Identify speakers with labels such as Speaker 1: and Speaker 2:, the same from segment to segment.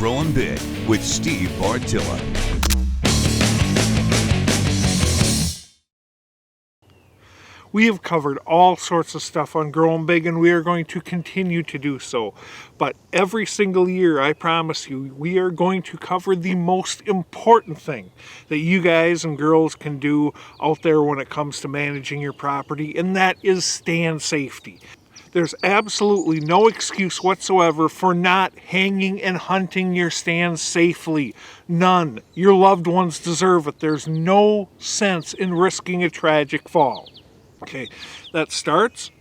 Speaker 1: Growing Big with Steve Bartilla.
Speaker 2: We have covered all sorts of stuff on Growing Big, and we are going to continue to do so. But every single year, I promise you, we are going to cover the most important thing that you guys and girls can do out there when it comes to managing your property, and that is stand safety. There's absolutely no excuse whatsoever for not hanging and hunting your stands safely. None. Your loved ones deserve it. There's no sense in risking a tragic fall. Okay, that starts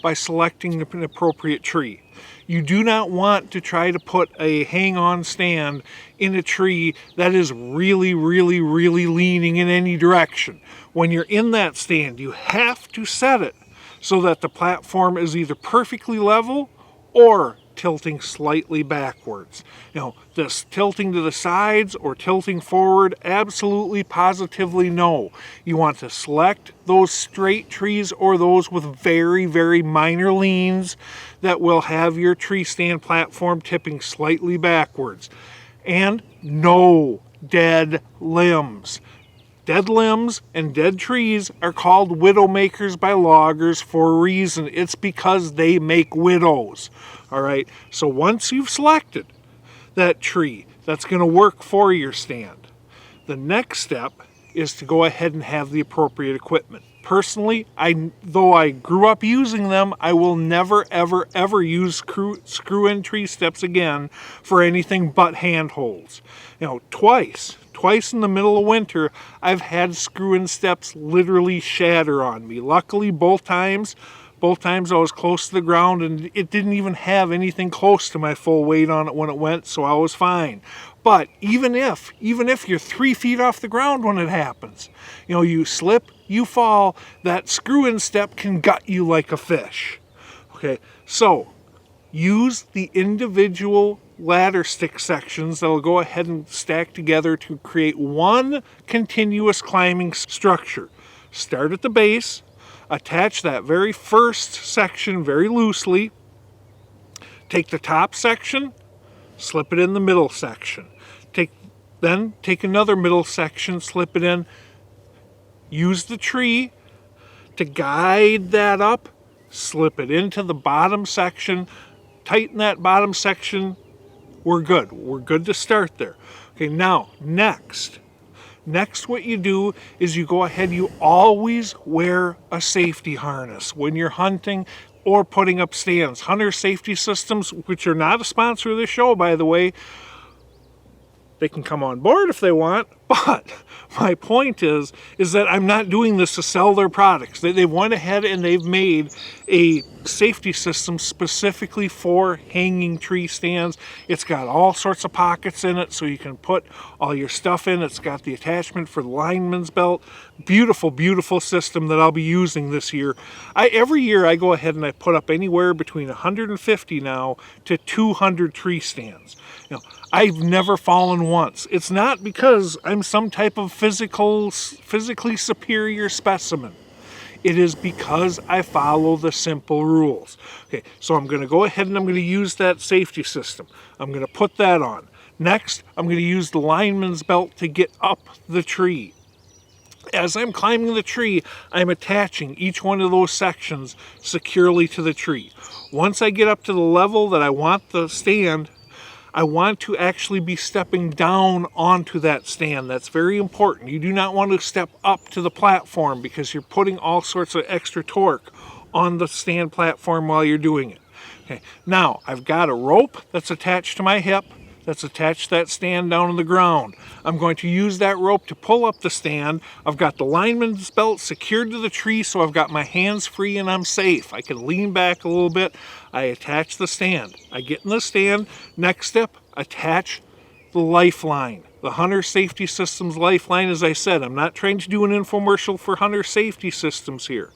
Speaker 2: by selecting an appropriate tree. You do not want to try to put a hang-on stand in a tree that is really leaning in any direction. When you're in that stand, you have to set it so that the platform is either perfectly level or tilting slightly backwards. This tilting to the sides or tilting forward, absolutely positively no. You want to select those straight trees or those with very minor leans that will have your tree stand platform tipping slightly backwards. And no dead limbs. Dead limbs and dead trees are called widow makers by loggers for a reason. It's because they make widows. All right, so once you've selected that tree that's going to work for your stand, the next step is to go ahead and have the appropriate equipment. Personally, though I grew up using them, I will never ever use screw-in tree steps again for anything but handholds. Twice in the middle of winter, I've had screw-in steps literally shatter on me. Luckily, both times I was close to the ground and it didn't even have anything close to my full weight on it when it went, so I was fine. But even if you're 3 feet off the ground when it happens, you slip, you fall, that screw-in step can gut you like a fish. Okay, so use the individual ladder stick sections that will go ahead and stack together to create one continuous climbing structure. Start at the base, attach that very first section very loosely, take the top section, slip it in the middle section. Then take another middle section, slip it in, use the tree to guide that up, slip it into the bottom section, tighten that bottom section. We're good to start there. Okay, now next what you do is you go ahead, you always wear a safety harness when you're hunting or putting up stands. Hunter Safety Systems, which are not a sponsor of this show, by the way, they can come on board if they want, but my point is that I'm not doing this to sell their products. They went ahead and they've made a safety system specifically for hanging tree stands. It's got all sorts of pockets in it so you can put all your stuff in. It's got the attachment for the lineman's belt. Beautiful system that I'll be using this year. Every year I go ahead and I put up anywhere between 150 now to 200 tree stands. I've never fallen once. It's not because I'm some type of physically superior specimen. It is because I follow the simple rules. Okay, so I'm going to go ahead and I'm going to use that safety system. I'm going to put that on. Next, I'm going to use the lineman's belt to get up the tree. As I'm climbing the tree, I'm attaching each one of those sections securely to the tree. Once I get up to the level that I want the stand, I want to actually be stepping down onto that stand. That's very important. You do not want to step up to the platform because you're putting all sorts of extra torque on the stand platform while you're doing it. Okay. Now, I've got a rope that's attached to my hip that's attached to that stand down on the ground. I'm going to use that rope to pull up the stand. I've got the lineman's belt secured to the tree, so I've got my hands free and I'm safe. I can lean back a little bit. I attach the stand. I get in the stand. Next step, attach the Lifeline. The Hunter Safety Systems Lifeline, as I said, I'm not trying to do an infomercial for Hunter Safety Systems here.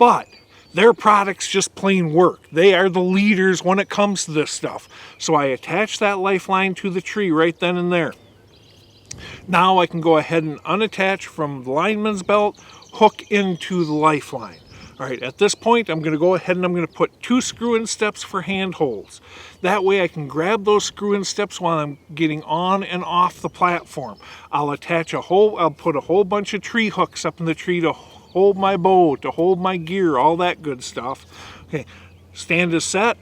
Speaker 2: But their products just plain work. They are the leaders when it comes to this stuff. So I attach that Lifeline to the tree right then and there. Now I can go ahead and unattach from the lineman's belt, hook into the Lifeline. All right, at this point, I'm going to go ahead and I'm going to put 2 screw-in steps for handholds. That way I can grab those screw-in steps while I'm getting on and off the platform. I'll put a whole bunch of tree hooks up in the tree to hold my bow, to hold my gear, all that good stuff. Okay, stand is set.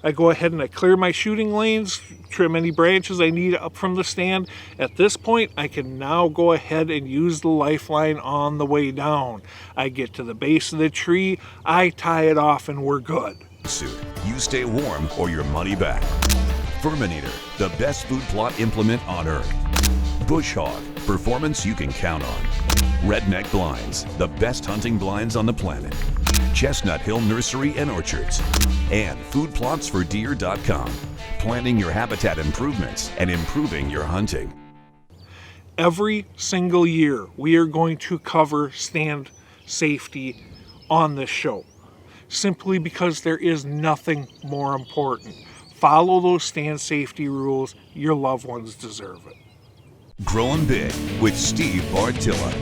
Speaker 2: I go ahead and I clear my shooting lanes, trim any branches I need up from the stand. At this point, I can now go ahead and use the lifeline on the way down. I get to the base of the tree, I tie it off, and we're good.
Speaker 1: Suit. You stay warm or your money back. Verminator, the best food plot implement on Earth. Bush Hog, performance you can count on. Redneck Blinds, the best hunting blinds on the planet. Chestnut Hill Nursery and Orchards. And foodplotsfordeer.com, planning your habitat improvements and improving your hunting.
Speaker 2: Every single year, we are going to cover stand safety on this show, simply because there is nothing more important. Follow those stand safety rules. Your loved ones deserve it.
Speaker 1: Growing Big with Steve Bartilla.